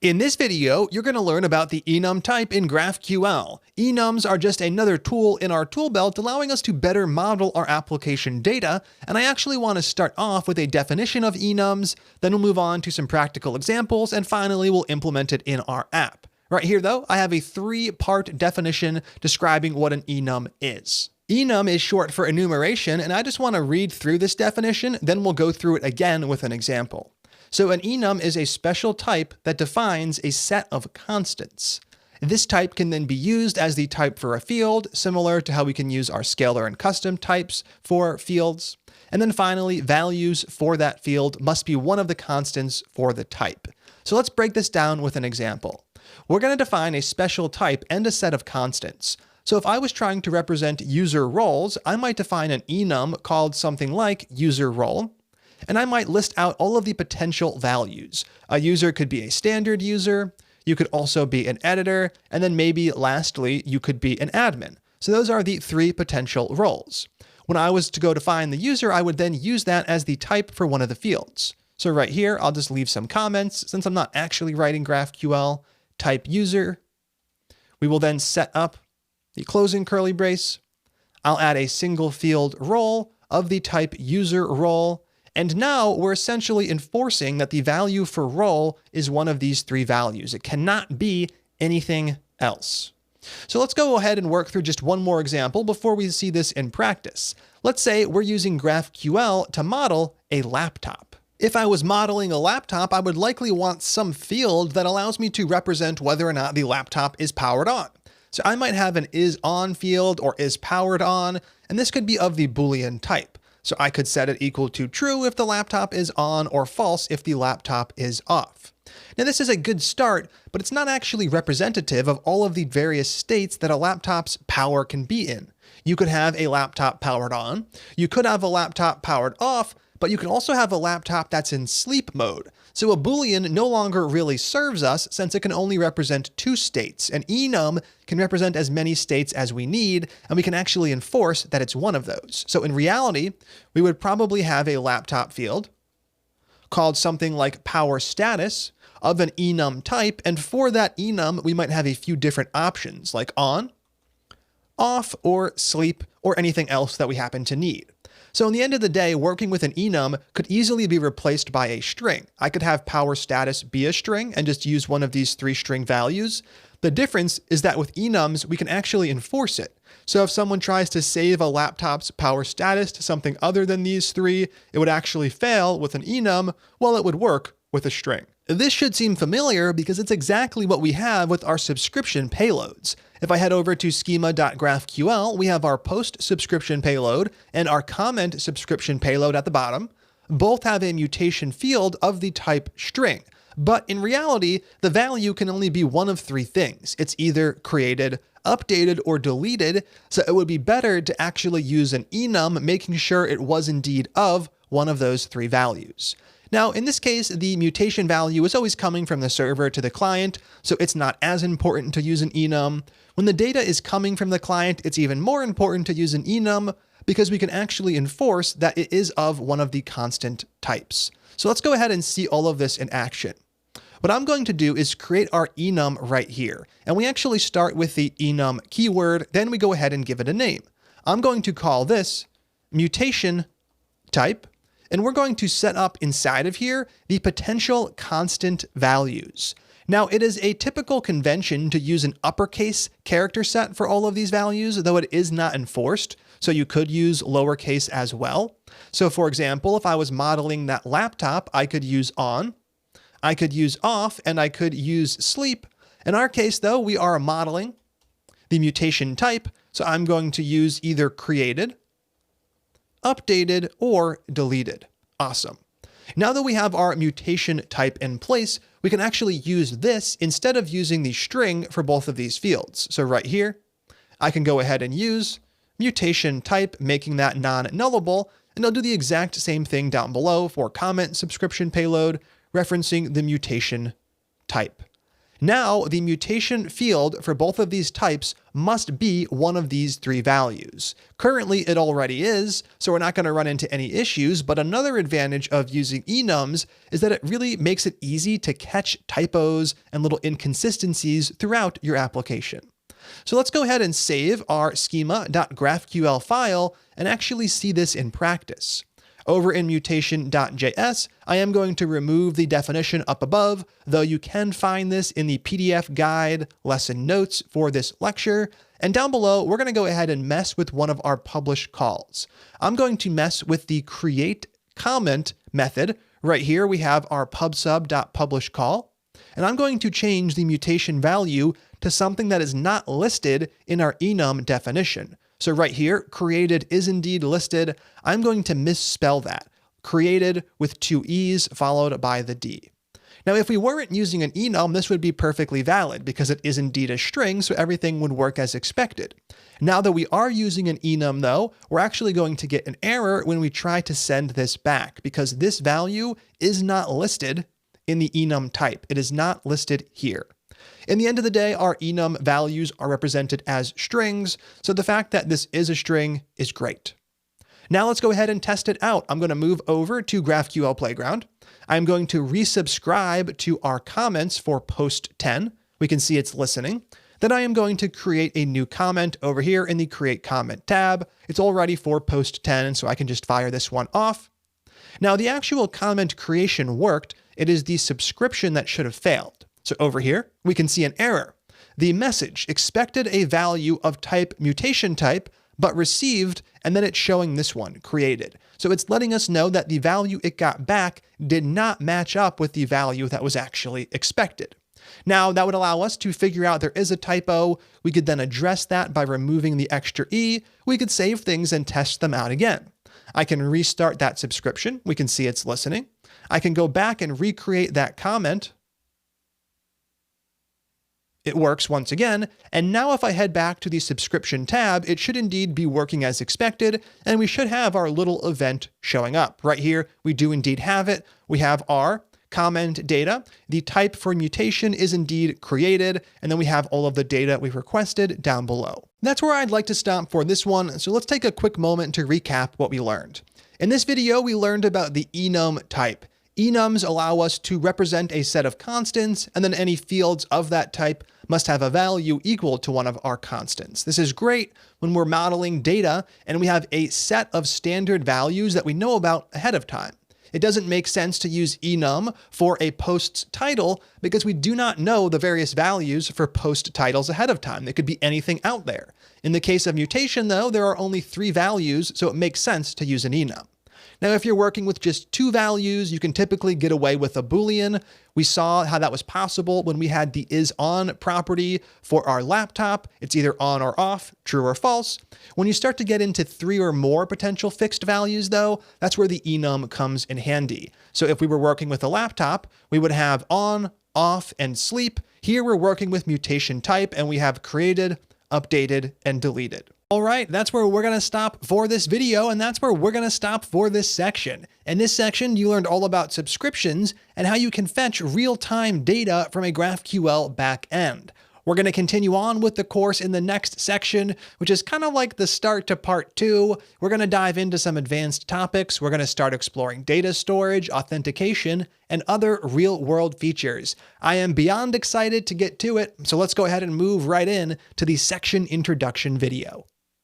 In this video, you're going to learn about the enum type in GraphQL. Enums are just another tool in our tool belt allowing us to better model our application data, and I actually want to start off with a definition of enums, then we'll move on to some practical examples, and finally we'll implement it in our app. Right here though, I have a three-part definition describing what an enum is. Enum is short for enumeration, and I just want to read through this definition, then we'll go through it again with an example. So an enum is a special type that defines a set of constants. This type can then be used as the type for a field, similar to how we can use our scalar and custom types for fields. And then finally, values for that field must be one of the constants for the type. So let's break this down with an example. We're going to define a special type and a set of constants. So if I was trying to represent user roles, I might define an enum called something like user role. And I might list out all of the potential values. A user could be a standard user, you could also be an editor, and then maybe lastly, you could be an admin. So those are the three potential roles. When I was to go define the user, I would then use that as the type for one of the fields. So right here, I'll just leave some comments since I'm not actually writing GraphQL, type user. We will then set up the closing curly brace. I'll add a single field role of the type user role. And now we're essentially enforcing that the value for role is one of these three values. It cannot be anything else. So let's go ahead and work through just one more example before we see this in practice. Let's say we're using GraphQL to model a laptop. If I was modeling a laptop, I would likely want some field that allows me to represent whether or not the laptop is powered on. So I might have an is_on field or is powered on, and this could be of the Boolean type. So I could set it equal to true if the laptop is on or false if the laptop is off. Now this is a good start, but it's not actually representative of all of the various states that a laptop's power can be in. You could have a laptop powered on, you could have a laptop powered off, but you can also have a laptop that's in sleep mode. So a Boolean no longer really serves us since it can only represent two states. An enum can represent as many states as we need, and we can actually enforce that it's one of those. So in reality, we would probably have a laptop field called something like power status of an enum type, and for that enum, we might have a few different options like on, off, or sleep, or anything else that we happen to need. So in the end of the day, working with an enum could easily be replaced by a string. I could have power status be a string and just use one of these three string values. The difference is that with enums, we can actually enforce it. So if someone tries to save a laptop's power status to something other than these three, it would actually fail with an enum, while it would work with a string. This should seem familiar because it's exactly what we have with our subscription payloads. If I head over to schema.graphql, we have our post subscription payload and our comment subscription payload at the bottom. Both have a mutation field of the type string, but in reality, the value can only be one of three things. It's either created, updated, or deleted, so it would be better to actually use an enum, making sure it was indeed of one of those three values. Now, in this case, the mutation value is always coming from the server to the client, so it's not as important to use an enum. When the data is coming from the client, it's even more important to use an enum because we can actually enforce that it is of one of the constant types. So let's go ahead and see all of this in action. What I'm going to do is create our enum right here, and we actually start with the enum keyword, then we go ahead and give it a name. I'm going to call this mutation type. And we're going to set up inside of here the potential constant values. Now, it is a typical convention to use an uppercase character set for all of these values, though it is not enforced. So you could use lowercase as well. So for example, if I was modeling that laptop, I could use on, I could use off, and I could use sleep. In our case, though, we are modeling the mutation type. So I'm going to use either created, updated, or deleted. Awesome. Now that we have our mutation type in place, we can actually use this instead of using the string for both of these fields. So right here, I can go ahead and use mutation type, making that non-nullable, and I'll do the exact same thing down below for comment subscription payload, referencing the mutation type. Now, the mutation field for both of these types must be one of these three values. Currently, it already is, so we're not going to run into any issues, but another advantage of using enums is that it really makes it easy to catch typos and little inconsistencies throughout your application. So let's go ahead and save our schema.graphql file and actually see this in practice. Over in mutation.js, I am going to remove the definition up above, though you can find this in the PDF guide lesson notes for this lecture. And down below, we're going to go ahead and mess with one of our publish calls. I'm going to mess with the create comment method. Right here, we have our pubsub.publish call. And I'm going to change the mutation value to something that is not listed in our enum definition. So right here, created is indeed listed. I'm going to misspell that. Created with two E's followed by the D. Now, if we weren't using an enum, this would be perfectly valid because it is indeed a string, so everything would work as expected. Now that we are using an enum though, we're actually going to get an error when we try to send this back because this value is not listed in the enum type. It is not listed here. In the end of the day, our enum values are represented as strings, so the fact that this is a string is great. Now let's go ahead and test it out. I'm going to move over to GraphQL Playground. I'm going to resubscribe to our comments for post 10. We can see it's listening. Then I am going to create a new comment over here in the Create Comment tab. It's all ready for post 10, so I can just fire this one off. Now the actual comment creation worked. It is the subscription that should have failed. So over here, we can see an error. The message expected a value of type mutation type, but received, and then it's showing this one, created. So it's letting us know that the value it got back did not match up with the value that was actually expected. Now, that would allow us to figure out there is a typo. We could then address that by removing the extra E. We could save things and test them out again. I can restart that subscription. We can see it's listening. I can go back and recreate that comment. It works once again, and now if I head back to the subscription tab, it should indeed be working as expected, and we should have our little event showing up. Right here, we do indeed have it. We have our comment data. The type for mutation is indeed created, and then we have all of the data we requested down below. That's where I'd like to stop for this one, so let's take a quick moment to recap what we learned. In this video, we learned about the enum type. Enums allow us to represent a set of constants, and then any fields of that type must have a value equal to one of our constants. This is great when we're modeling data and we have a set of standard values that we know about ahead of time. It doesn't make sense to use enum for a post's title because we do not know the various values for post titles ahead of time. There could be anything out there. In the case of mutation, though, there are only 3 values, so it makes sense to use an enum. Now, if you're working with just 2 values, you can typically get away with a Boolean. We saw how that was possible when we had the isOn property for our laptop. It's either on or off, true or false. When you start to get into 3 or more potential fixed values, though, that's where the enum comes in handy. So if we were working with a laptop, we would have on, off, and sleep. Here we're working with mutation type, and we have created, updated, and deleted. All right, that's where we're going to stop for this video, and that's where we're going to stop for this section. In this section, you learned all about subscriptions and how you can fetch real-time data from a GraphQL backend. We're going to continue on with the course in the next section, which is kind of like the start to part 2. We're going to dive into some advanced topics. We're going to start exploring data storage, authentication, and other real-world features. I am beyond excited to get to it, so let's go ahead and move right in to the section introduction video.